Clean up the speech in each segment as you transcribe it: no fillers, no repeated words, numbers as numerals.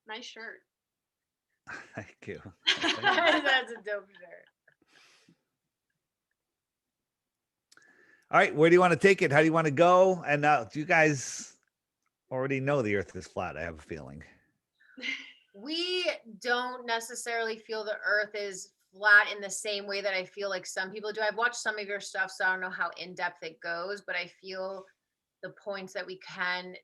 Nice shirt. Thank you. That's a dope shirt. All right, where do you want to take it? How do you want to go? And do you guys already know the Earth is flat? I have a feeling. We don't necessarily feel the earth is flat in the same way that I feel like some people do. I've watched some of your stuff, so I don't know how in depth it goes, but I feel the points that we can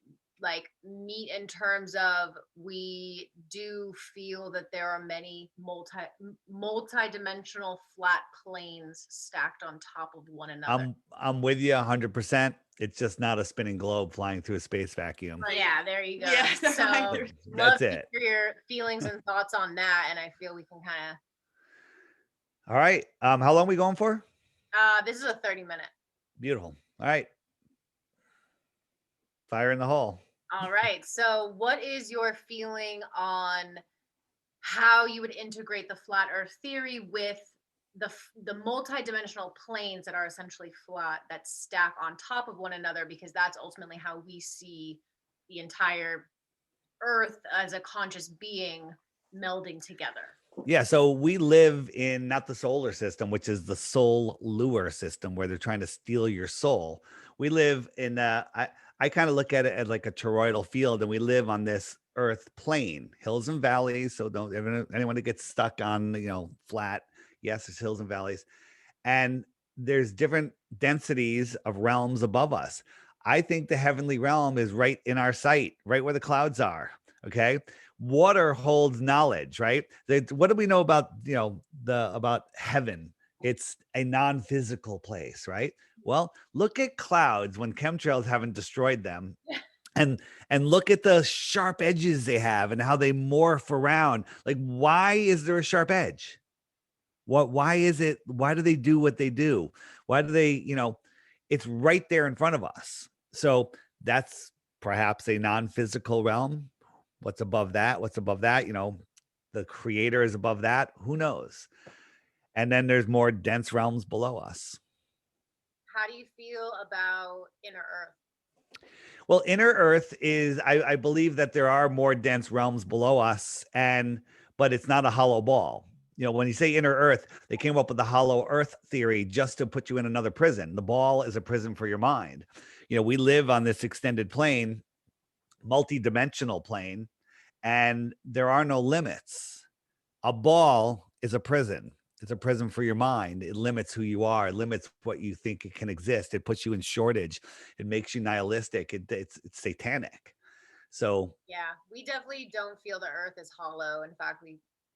like meet in terms of we do feel that there are many multi-dimensional flat planes stacked on top of one another. I'm with you 100%. It's just not a spinning globe flying through a space vacuum. Right. Yeah, there you go. Yeah, So right. love That's to it. hear your feelings and thoughts on that, and I feel we can kind of All right. How long we going for? this is a 30-minute. Beautiful. All right. Fire in the hole. All right. So, what is your feeling on how you would integrate the flat Earth theory with the multi-dimensional planes that are essentially flat that stack on top of one another? Because that's ultimately how we see the entire Earth as a conscious being melding together. Yeah, so we live in not the solar system, which is the soul lure system where they're trying to steal your soul. We live in I kind of look at it as like a toroidal field, and we live on this earth plane, hills and valleys. So don't anyone that gets stuck on, flat. Yes, there's hills and valleys. And there's different densities of realms above us. I think the heavenly realm is right in our sight, right where the clouds are. Okay. Water holds knowledge, right? What do we know about, about heaven? It's a non-physical place, right? Well, look at clouds when chemtrails haven't destroyed them. And look at the sharp edges they have and how they morph around. Like, why is there a sharp edge? Why is it, why do they do what they do? Why do they, it's right there in front of us. So that's perhaps a non-physical realm. What's above that? What's above that? The creator is above that. Who knows? And then there's more dense realms below us. How do you feel about inner Earth? Well, inner earth is, I believe that there are more dense realms below us, but it's not a hollow ball. When you say inner earth, they came up with the hollow earth theory just to put you in another prison. The ball is a prison for your mind. We live on this extended plane, multi-dimensional plane, and there are no limits. A ball is a prison. It's a prison for your mind. It limits who you are. It limits what you think it can exist. It puts you in shortage. It makes you nihilistic. It's satanic. So Yeah, we definitely don't feel the Earth is hollow. In fact,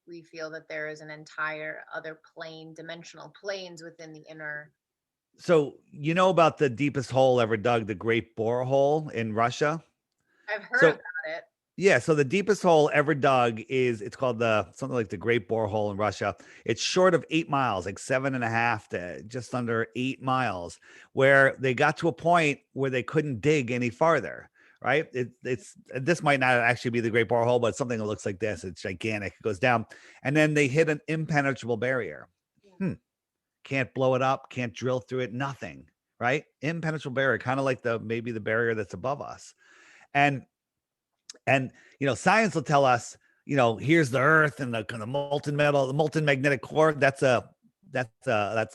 we feel that there is an entire other plane, dimensional planes within the inner. so you know about the deepest hole ever dug, the Great Borehole in Russia? I've heard So about it. yeah, so the deepest hole ever dug it's called the something like the Great Borehole in Russia. It's short of 8 miles, like 7.5 to just under 8 miles, where they got to a point where they couldn't dig any farther. Right? It's this might not actually be the Great Borehole, but something that looks like this. It's gigantic. It goes down, and then they hit an impenetrable barrier. Hmm. Can't blow it up. Can't drill through it. Nothing. Right? Impenetrable barrier, kind of like maybe the barrier that's above us, and science will tell us, here's the earth and the molten magnetic core. That's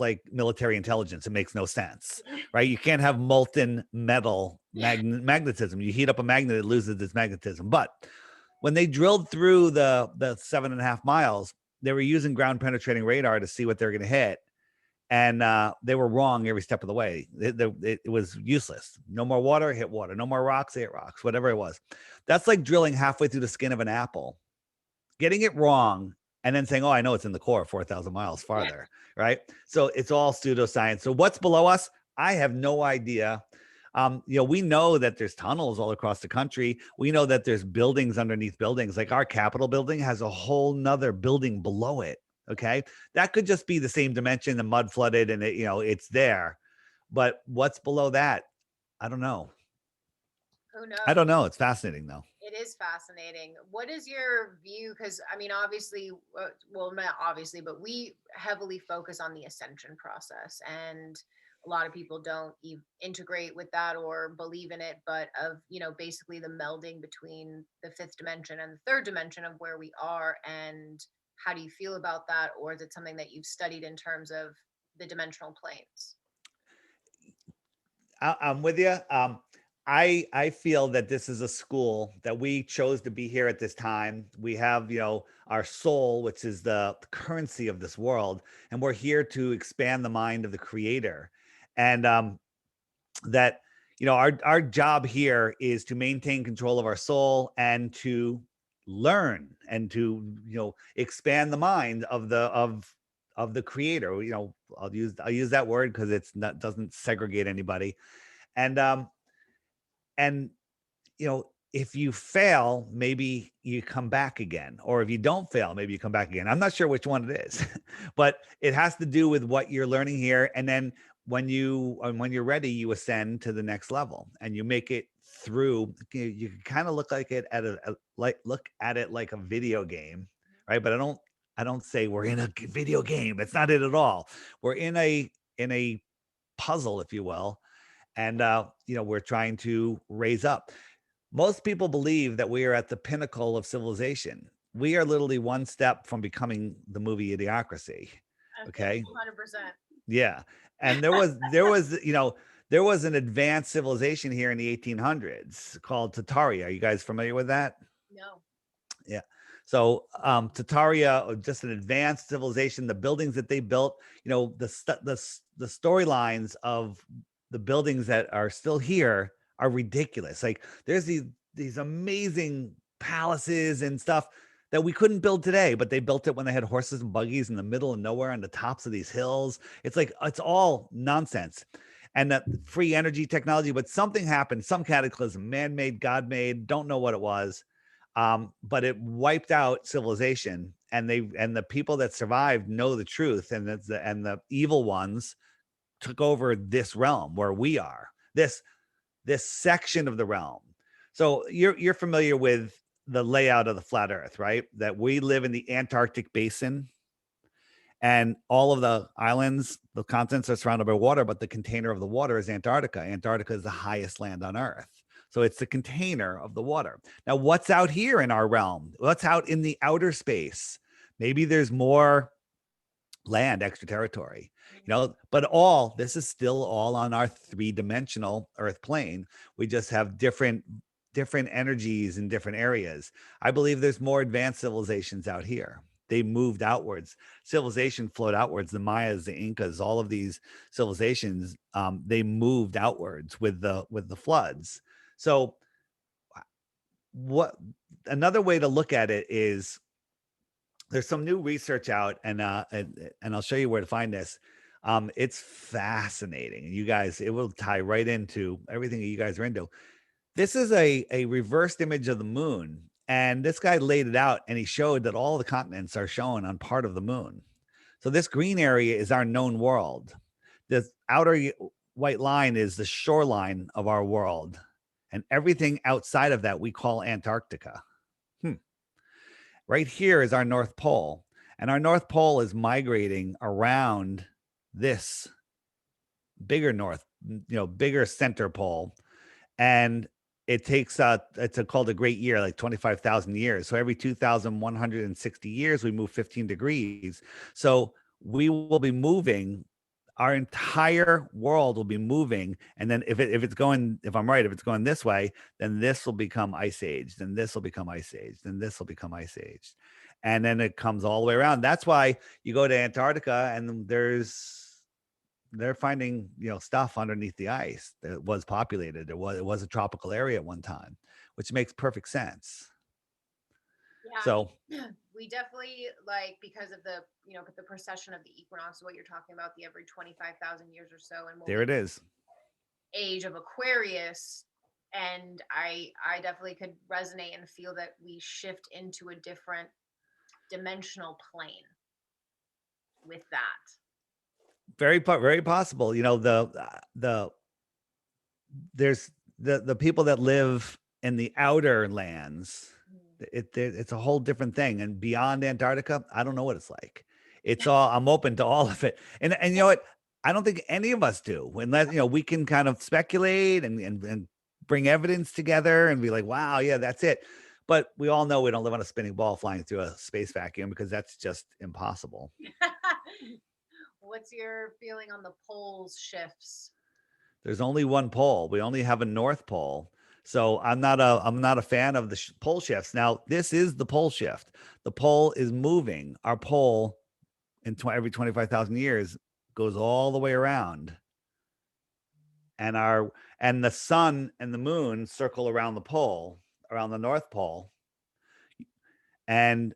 like military intelligence. It makes no sense, right? You can't have molten metal magnetism. You heat up a magnet, it loses its magnetism. But when they drilled through the 7.5 miles, they were using ground penetrating radar to see what they're going to hit, and they were wrong every step of the way. It was useless. No more water, hit water. No more rocks, hit rocks. Whatever it was. That's like drilling halfway through the skin of an apple, getting it wrong, and then saying, "Oh, I know it's in the core, 4,000 miles farther." Right? So it's all pseudoscience. So what's below us? I have no idea. We know that there's tunnels all across the country. We know that there's buildings underneath buildings. Like our Capitol building has a whole nother building below it. Okay. That could just be the same dimension, the mud flooded, and it's there. But what's below that? I don't know. Who I knows? don't know. It's fascinating though. It is fascinating. What is your view? Because I mean, obviously, well, not obviously, but we heavily focus on the ascension process, and a lot of people don't integrate with that or believe in it, but of, basically the melding between the fifth dimension and the third dimension of where we are. And how do you feel about that? Or is it something that you've studied in terms of the dimensional planes? I'm with you. I feel that this is a school that we chose to be here at this time. We have, our soul, which is the currency of this world, and we're here to expand the mind of the creator. And that our job here is to maintain control of our soul and to learn and to expand the mind of the creator. I'll use that word because it's not doesn't segregate anybody. And um and if you fail, maybe you come back again, or if you don't fail, maybe you come back again. I'm not sure which one it is, but it has to do with what you're learning here. And then when you're ready, you ascend to the next level and you make it through. You can kind of look like it at look at it like a video game, right? But I don't say we're in a video game. That's not it at all. We're in a puzzle, if you will, and we're trying to raise up. Most people believe that we are at the pinnacle of civilization. We are literally one step from becoming the movie Idiocracy. I feel Okay. 100%. Yeah. And there was an advanced civilization here in the 1800s called Tataria. Are you guys familiar with that? No. Yeah. So Tataria, just an advanced civilization. The buildings that they built, the storylines of the buildings that are still here are ridiculous. Like there's these amazing palaces and stuff that we couldn't build today, but they built it when they had horses and buggies in the middle of nowhere on the tops of these hills. It's like it's all nonsense. And that free energy technology, but something happened, some cataclysm, man-made, God-made, don't know what it was, but it wiped out civilization, and the people that survived know the truth, and the evil ones took over this realm where we are, this section of the realm. So you're familiar with the layout of the flat earth, right? That we live in the Antarctic basin, and all of the islands, the continents are surrounded by water, but the container of the water is Antarctica. Antarctica is the highest land on Earth. So it's the container of the water. Now, what's out here in our realm? What's out in the outer space? Maybe there's more land, extra territory, but all this is still all on our three-dimensional Earth plane. We just have different energies in different areas. I believe there's more advanced civilizations out here. They moved outwards. Civilization flowed outwards. The Mayas, the Incas, all of these civilizations, they moved outwards with the floods. So, what another way to look at it is there's some new research out, and I'll show you where to find this. It's fascinating. You guys, it will tie right into everything that you guys are into. This is a reversed image of the moon, and this guy laid it out, and he showed that all the continents are shown on part of the moon. So this green area is our known world. This outer white line is the shoreline of our world, and everything outside of that we call Antarctica. Hmm. Right here is our North Pole, and our North Pole is migrating around this bigger center pole, and it takes called a great year, like 25,000 years. So every 2,160 years, we move 15 degrees. So we will be moving. Our entire world will be moving, and then if I'm right, if it's going this way, then this will become ice age, then this will become ice age, then this will become ice age, and then it comes all the way around. That's why you go to Antarctica, and they're finding stuff underneath the ice that was populated. It was a tropical area at one time, which makes perfect sense. Yeah, I So mean, we definitely like because of the precession of the equinox, what you're talking about, the every 25,000 years or so, and when there we it is. age of Aquarius, and I definitely could resonate and feel that we shift into a different dimensional plane with that. Very possible. The there's the people that live in the outer lands. Mm. It's a whole different thing, and beyond Antarctica, I don't know what it's like. I'm open to all of it, and you know what? I don't think any of us do, unless, we can kind of speculate and bring evidence together and be like, wow, yeah, that's it. But we all know we don't live on a spinning ball flying through a space vacuum, because that's just impossible. What's your feeling on the poles shifts? There's only one pole. We only have a North Pole. So I'm not a fan of the pole shifts. Now, this is the pole shift. The pole is moving. Our pole every 25,000 years goes all the way around. And the sun and the moon circle around the pole, around the North Pole. And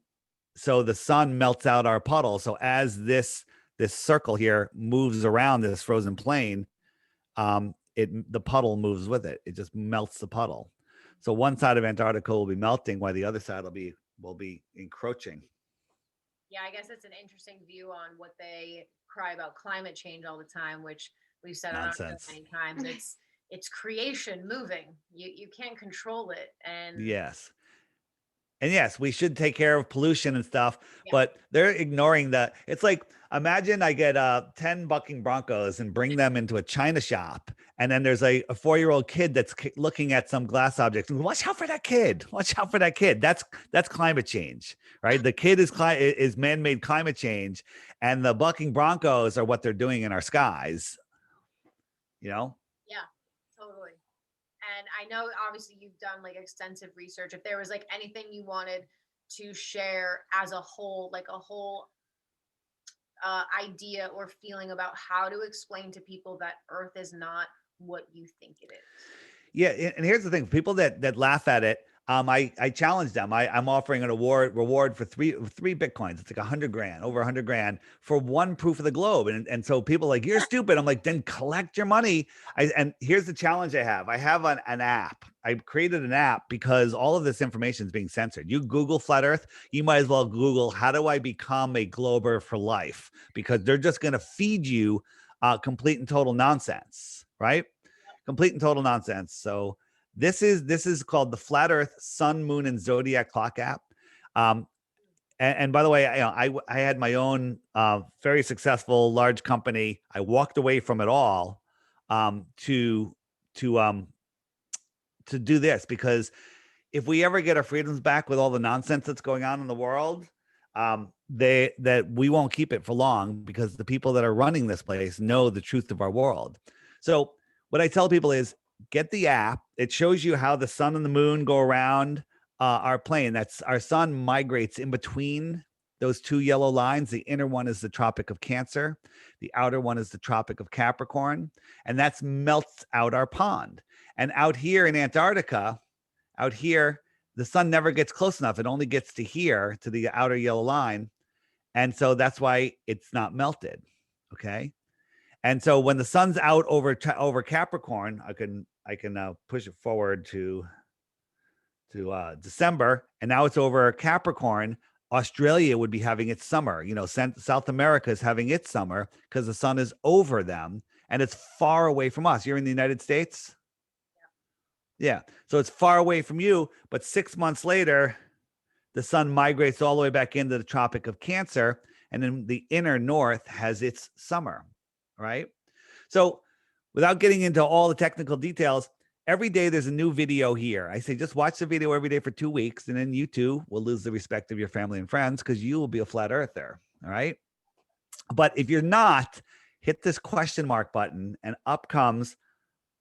so the sun melts out our puddle. So as this circle here moves around this frozen plane, the puddle moves with it. It just melts the puddle. So one side of Antarctica will be melting, while the other side will be encroaching. Yeah, I guess it's an interesting view on what they cry about climate change all the time, which we've said on our show Nonsense. many times. It's creation moving. You can't control it. And Yes. And yes, we should take care of pollution and stuff, yeah. but they're ignoring that. It's like, imagine I get 10 bucking Broncos and bring them into a China shop. And then there's a 4-year-old kid that's looking at some glass object. And watch out for that kid. Watch out for that kid. That's climate change, right? The kid is man-made climate change. And the bucking Broncos are what they're doing in our skies, you know? Yeah, totally. And I know obviously you've done like extensive research. If there was like anything you wanted to share as a whole, like a whole idea or feeling about how to explain to people that Earth is not what you think it is. Yeah, and here's the thing: people that laugh at it, I challenge them. I'm offering an reward for three bitcoins. It's like 100 grand, over 100 grand for one proof of the globe. And so people are like, you're stupid. I'm like, then collect your money. And here's the challenge I have. I have an app. I created an app because all of this information is being censored. You Google flat Earth, you might as well Google how do I become a glober for life, because they're just going to feed you complete and total nonsense, right? Complete and total nonsense. So this is called the Flat Earth Sun, Moon, and Zodiac Clock app. And by the way, I had my own very successful large company. I walked away from it all to to um, to do this, because if we ever get our freedoms back with all the nonsense that's going on in the world, that we won't keep it for long, because the people that are running this place know the truth of our world. So what I tell people is, get the app. It shows you how the sun and the moon go around our plane. That's our sun migrates in between those two yellow lines. The inner one is the Tropic of Cancer. The outer one is the Tropic of Capricorn. And that's melts out our pond. And out here in Antarctica, out here, the sun never gets close enough. It only gets to here, to the outer yellow line. And so that's why it's not melted. Okay. And so when the sun's out over Capricorn, I can push it forward to December, and now it's over Capricorn. Australia would be having its summer. South America is having its summer because the sun is over them and it's far away from us. You're in the United States. Yeah. So it's far away from you, but 6 months later, the sun migrates all the way back into the Tropic of Cancer, and then the inner north has its summer, right? So without getting into all the technical details, every day there's a new video here. I say, just watch the video every day for 2 weeks, and then you too will lose the respect of your family and friends, because you will be a flat earther, all right? But if you're not, hit this question mark button, and up comes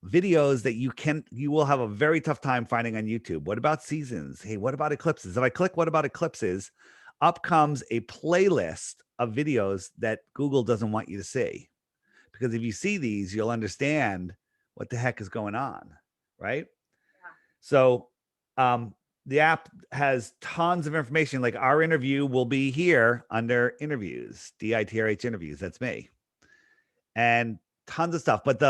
videos that you will have a very tough time finding on YouTube. What about seasons? Hey, what about eclipses? If I click what about eclipses, up comes a playlist of videos that Google doesn't want you to see. Because if you see these, you'll understand what the heck is going on, right? Yeah. So the app has tons of information. Like our interview will be here under interviews, DITRH interviews. That's me. And tons of stuff. But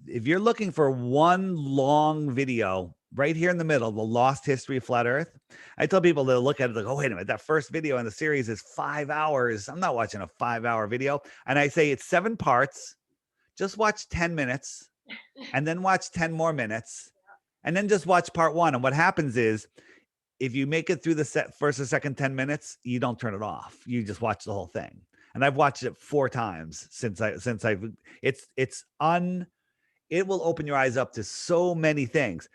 if you're looking for one long video right here in the middle, the lost history of flat Earth, I tell people to look at it like, oh, wait a minute, that first video in the series is 5 hours. I'm not watching a 5-hour video. And I say it's 7 parts. Just watch 10 minutes and then watch 10 more minutes and then just watch part 1. And what happens is, if you make it through the first or second 10 minutes, you don't turn it off. You just watch the whole thing. and I've watched it 4 times since I've it's un it will open your eyes up to so many things.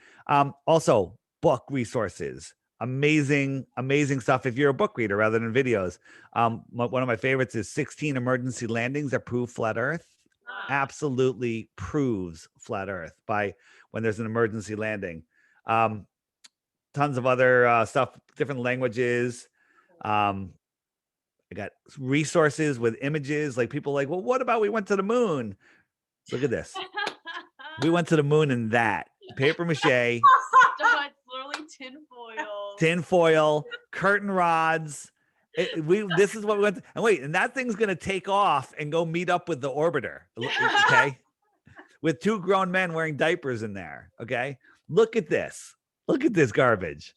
Also, book resources, amazing, amazing stuff. If you're a book reader rather than videos, one of my favorites is 16 Emergency Landings That Prove Flat Earth. Ah, Absolutely proves flat Earth by when there's an emergency landing. Um, Tons of other stuff, different languages. cool. Um, I got resources with images. Like people like, well, what about we went to the moon? Look at this. We went to the moon in that paper mache, Stop, it's literally tinfoil. tinfoil, curtain rods. This is what we went to, and wait, and that thing's gonna take off and go meet up with the orbiter. Okay, with 2 grown men wearing diapers in there. Okay, look at this. Look at this garbage.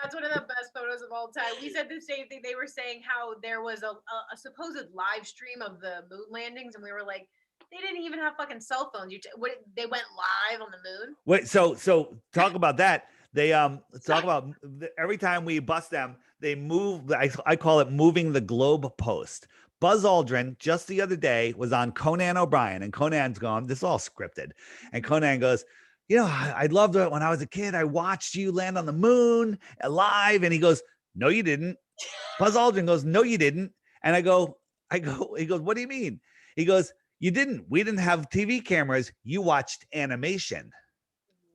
That's one of the best photos of all time. We said the same thing. They were saying how there was a supposed live stream of the moon landings, and we were like, they didn't even have fucking cell phones. What, they went live on the moon? Wait, so talk about that. They talk about every time we bust them, they move. I call it moving the globe post. Buzz Aldrin just the other day was on Conan O'Brien, and Conan's gone. This is all scripted, and Conan goes, you know, I loved it when I was a kid. I watched you land on the moon live, and he goes, no, you didn't. Buzz Aldrin goes, no, you didn't. And he goes, what do you mean? He goes, you didn't. We didn't have TV cameras. You watched animation.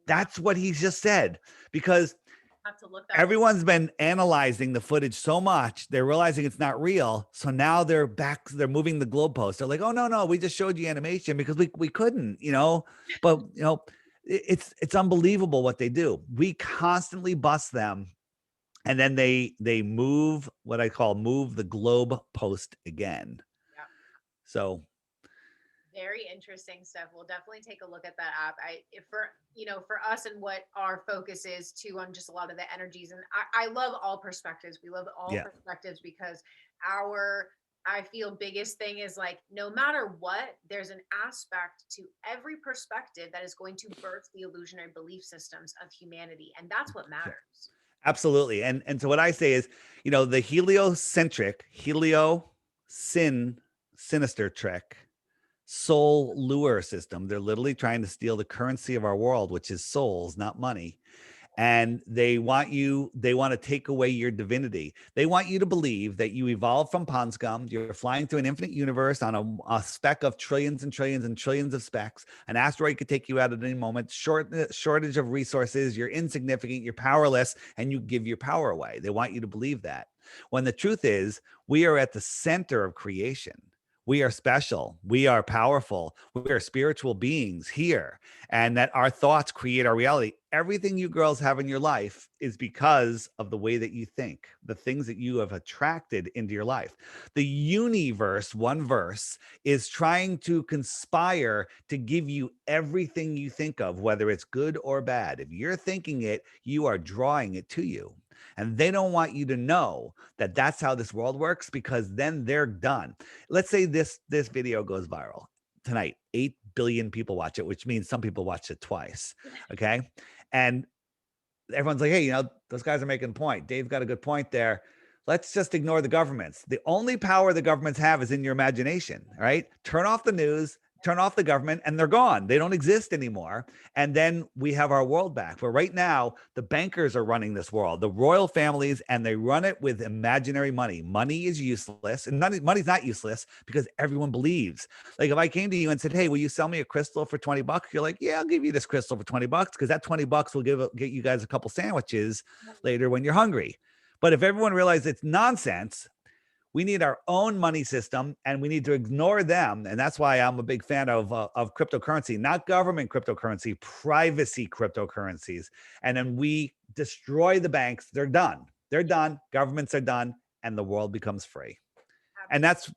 That's what he just said, because Have to look that up. everyone's been analyzing the footage so much, they're realizing it's not real. So now they're back, they're moving the globe post. They're like, oh, no, we just showed you animation because we couldn't, but it's unbelievable what they do. We constantly bust them. And then they move what I call move the globe post again. Yeah. So Very interesting stuff. We'll definitely take a look at that app. For us and what our focus is too on just a lot of the energies. And I love all perspectives. We love all Yeah. perspectives because I feel biggest thing is like no matter what, there's an aspect to every perspective that is going to birth the illusionary belief systems of humanity. And that's what matters. absolutely. And so what I say is, the sinister trick soul lure system. They're literally trying to steal the currency of our world, which is souls, not money. And they want to take away your divinity. They want you to believe that you evolved from pond scum. You're flying through an infinite universe on a speck of trillions and trillions and trillions of specks. An asteroid could take you out at any moment. Shortage of resources. You're insignificant. You're powerless, and you give your power away. They want you to believe that. When the truth is, we are at the center of creation. We are special. We are powerful. We are spiritual beings here, and that our thoughts create our reality. Everything you girls have in your life is because of the way that you think, the things that you have attracted into your life. The universe, one verse, is trying to conspire to give you everything you think of, whether it's good or bad. If you're thinking it, you are drawing it to you. And they don't want you to know that that's how this world works, because then they're done. Let's say this video goes viral tonight. 8 billion people watch it, which means some people watch it twice. Okay. And everyone's like, hey, those guys are making a point. Dave got a good point there. Let's just ignore the governments. The only power the governments have is in your imagination, right? Turn off the news, turn off the government, and they're gone. They don't exist anymore. And then we have our world back. But right now, the bankers are running this world, the royal families, and they run it with imaginary money. Money is useless, and money's not useless because everyone believes. Like if I came to you and said, hey, will you sell me a crystal for $20? You're like, yeah, I'll give you this crystal for $20 because that $20 will get you guys a couple sandwiches later when you're hungry. But if everyone realizes it's nonsense, we need our own money system, and we need to ignore them. And that's why I'm a big fan of cryptocurrency, not government cryptocurrency, privacy cryptocurrencies. And then we destroy the banks. They're done. They're done. Governments are done, and the world becomes free. And that's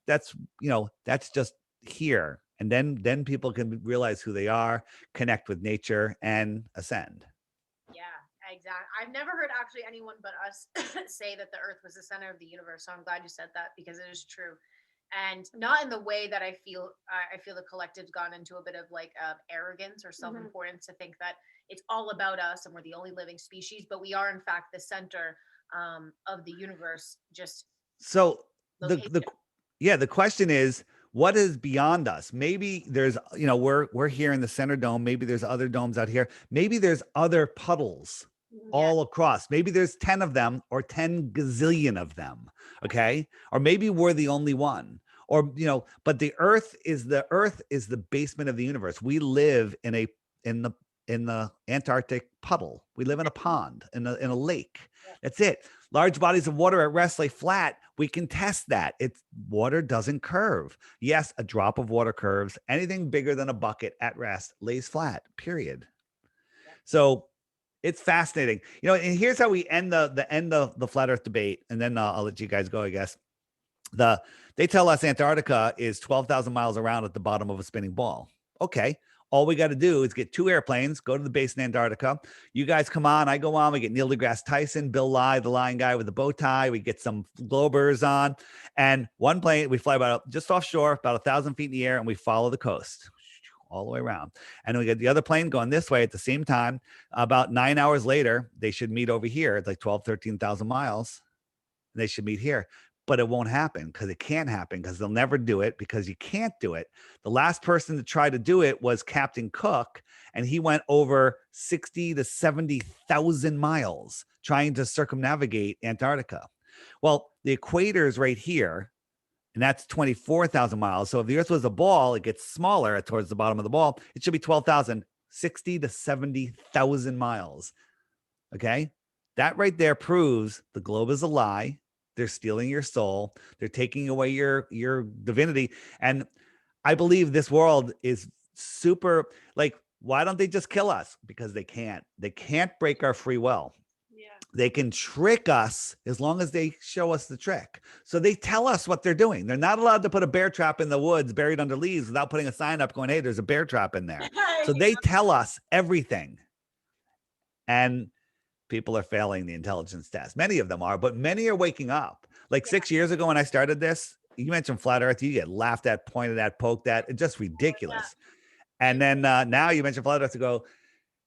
just here. And then people can realize who they are, connect with nature, and ascend. Yeah, exactly. I've never heard actually anyone but us say that the earth was the center of the universe. So I'm glad you said that because it is true. And not in the way that I feel the collective's gone into a bit of like arrogance or self-importance to think that it's all about us and we're the only living species, but we are in fact the center of the universe. Just So location. The question is, what is beyond us? Maybe there's, we're here in the center dome. Maybe there's other domes out here. Maybe there's other puddles all across. Maybe there's 10 of them or 10 gazillion of them. Okay. Or maybe we're the only one. Or, but the earth is the basement of the universe. We live in the Antarctic puddle. We live in a pond, in a lake. That's it. Large bodies of water at rest lay flat. We can test that. Water doesn't curve. Yes, a drop of water curves. Anything bigger than a bucket at rest lays flat, period. So it's fascinating. And here's how we end the flat earth debate. And then I'll let you guys go, I guess. They tell us Antarctica is 12,000 miles around at the bottom of a spinning ball. Okay. All we got to do is get 2 airplanes, go to the base in Antarctica. You guys come on, I go on. We get Neil deGrasse Tyson, Bill Nye, the lion guy with the bow tie. We get some Globers on, and one plane, we fly about just offshore, about 1,000 feet in the air, and we follow the coast all the way around. And we get the other plane going this way at the same time. About 9 hours later, they should meet over here. It's like 12, 13,000 miles. And they should meet here. But it won't happen because it can't happen because they'll never do it because you can't do it. The last person to try to do it was Captain Cook, and he went over 60 to 70,000 miles trying to circumnavigate Antarctica. Well, the equator is right here, and that's 24,000 miles. So if the earth was a ball, it gets smaller towards the bottom of the ball. It should be 12,000, 60 to 70,000 miles. Okay. That right there proves the globe is a lie. They're stealing your soul. They're taking away your divinity. And I believe this world is super, like, why don't they just kill us? Because they can't. They can't break our free will. Yeah. They can trick us as long as they show us the trick. So they tell us what they're doing. They're not allowed to put a bear trap in the woods buried under leaves without putting a sign up going, hey, there's a bear trap in there. So they tell us everything. And people are failing the intelligence test. Many of them are, but many are waking up. Like 6 years ago when I started this, you mentioned flat earth, you get laughed at, pointed at, poked at. It's just ridiculous. And then now you mentioned flat earth to go,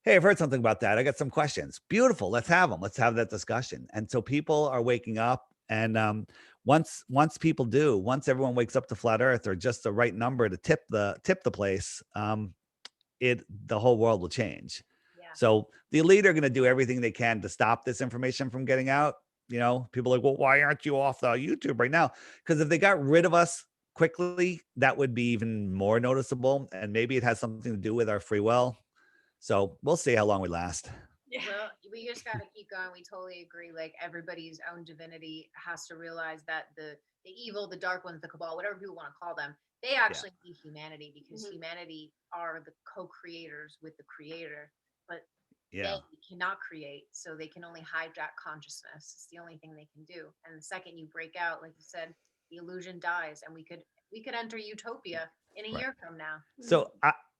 hey, I've heard something about that. I got some questions. Beautiful. Let's have them. Let's have that discussion. And so people are waking up. And once people do, once everyone wakes up to flat earth or just the right number to tip the place, the whole world will change. So the elite are going to do everything they can to stop this information from getting out. People are like, well, why aren't you off the YouTube right now? Because if they got rid of us quickly, that would be even more noticeable. And maybe it has something to do with our free will. So we'll see how long we last. Yeah. Well, we just got to keep going. We totally agree. Like, everybody's own divinity has to realize that the evil, the dark ones, the cabal, whatever people want to call them, they actually need humanity, because humanity are the co-creators with the creator. But they cannot create, so they can only hijack consciousness. It's the only thing they can do. And the second you break out, like you said, the illusion dies, and we could enter utopia in a year from now. So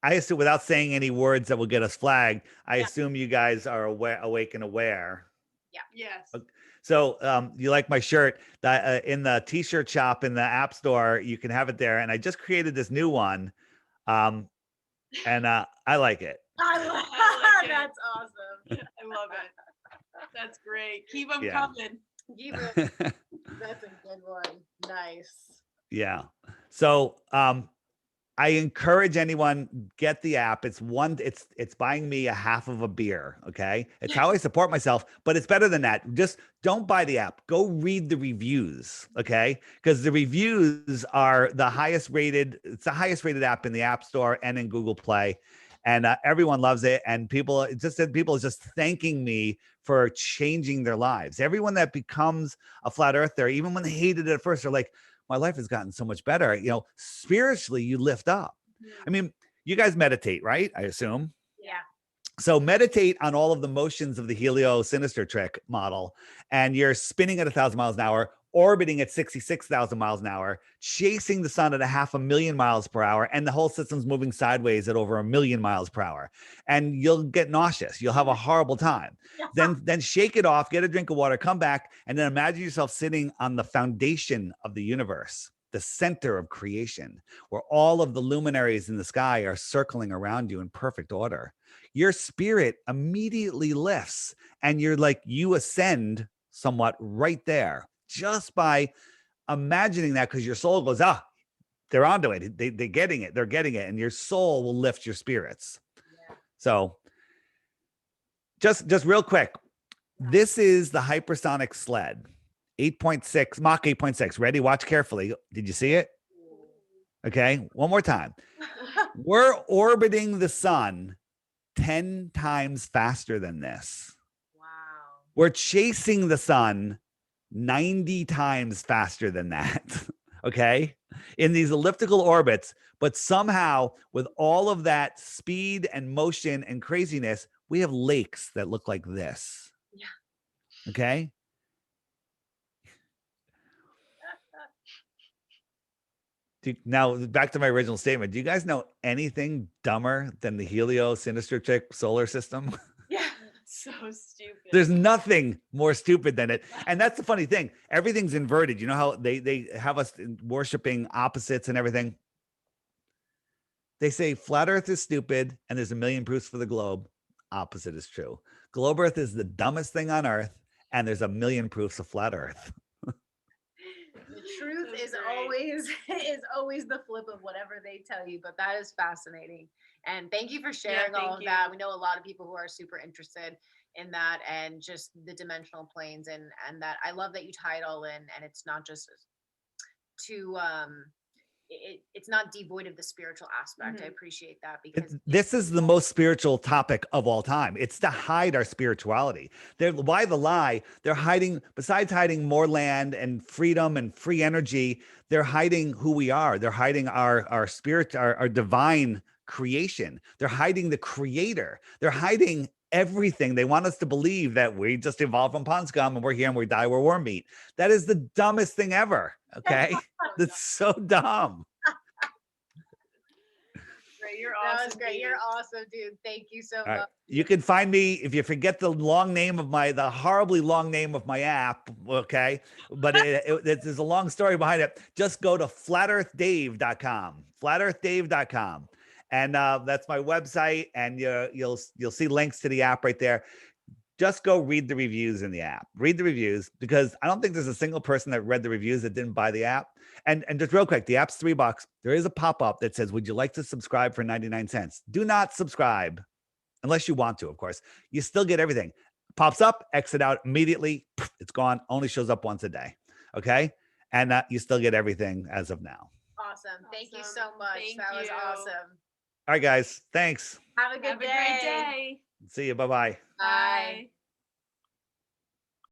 I assume, without saying any words that will get us flagged, I assume you guys are awake and aware. Yeah. Yes. So you like my shirt? In the t-shirt shop in the App Store, you can have it there. And I just created this new one, and I like it. I love I like it. That's awesome. I love it. That's great. Keep them Yeah. coming. That's a good one. Nice. Yeah. So I encourage anyone, get the app. It's buying me a half of a beer. Okay. It's how I support myself, but it's better than that. Just don't buy the app. Go read the reviews. Okay. Because the reviews are the highest rated. It's the highest rated app in the App Store and in Google Play. And everyone loves it. And people are just thanking me for changing their lives. Everyone that becomes a flat earther, even when they hated it at first, they're like, my life has gotten so much better. Spiritually, you lift up. I mean, you guys meditate, right? I assume. Yeah. So meditate on all of the motions of the helio sinister trick model, and you're spinning at 1,000 miles an hour, orbiting at 66,000 miles an hour, chasing the sun at 500,000 miles per hour, and the whole system's moving sideways at over 1,000,000 miles per hour. And you'll get nauseous. You'll have a horrible time. Then shake it off, get a drink of water, come back, and then imagine yourself sitting on the foundation of the universe, the center of creation, where all of the luminaries in the sky are circling around you in perfect order. Your spirit immediately lifts, and you ascend somewhat right there, just by imagining that, because your soul goes, they're onto it. They're getting it. They're getting it. And your soul will lift your spirits. Yeah. So just real quick. This is the hypersonic sled, 8.6, Mach 8.6. Ready? Watch carefully. Did you see it? Okay. One more time. We're orbiting the sun 10 times faster than this. Wow. We're chasing the sun 90 times faster than that. Okay. In these elliptical orbits, but somehow with all of that speed and motion and craziness, we have lakes that look like this. Yeah. Okay. Now back to my original statement. Do you guys know anything dumber than the heliocentric solar system? Yeah. So stupid. There's nothing more stupid than it. And that's the funny thing. Everything's inverted. You know how they have us worshiping opposites and everything? They say flat earth is stupid and there's a million proofs for the globe. Opposite is true. Globe earth is the dumbest thing on earth and there's a million proofs of flat earth. The truth That's is great. always the flip of whatever they tell you, but that is fascinating. And thank you for sharing all thank of you. that. We know a lot of people who are super interested in that and just the dimensional planes and that I love that you tie it all in and it's not just to it's not devoid of the spiritual aspect. I appreciate that because This is the most spiritual topic of all time. It's to hide our spirituality. Why the lie? They're hiding, besides hiding more land and freedom and free energy, they're hiding who we are. They're hiding our spirit, our divine creation. They're hiding the creator. They're hiding everything. They want us to believe that we just evolved from pond scum and we're here and we die, we're worm meat. That is the dumbest thing ever. Okay. That's so dumb. Great. You're that awesome. was great. dude. You're awesome, dude. Thank you so All right. much. You can find me if you forget the horribly long name of my app. Okay. But there's a long story behind it. Just go to flatearthdave.com, and that's my website. And you'll see links to the app right there. Just go read the reviews in the app. Read the reviews because I don't think there's a single person that read the reviews that didn't buy the app. And just real quick, the app's $3. There is a pop-up that says, would you like to subscribe for 99 cents? Do not subscribe unless you want to, of course. You still get everything. Pops up, exit out immediately. It's gone. Only shows up once a day. Okay. And you still get everything as of now. Awesome. Thank you Awesome. so much. Thank That was you. awesome. All right, guys. Thanks. Have a good Have a day. great day. See you. Bye-bye. Bye.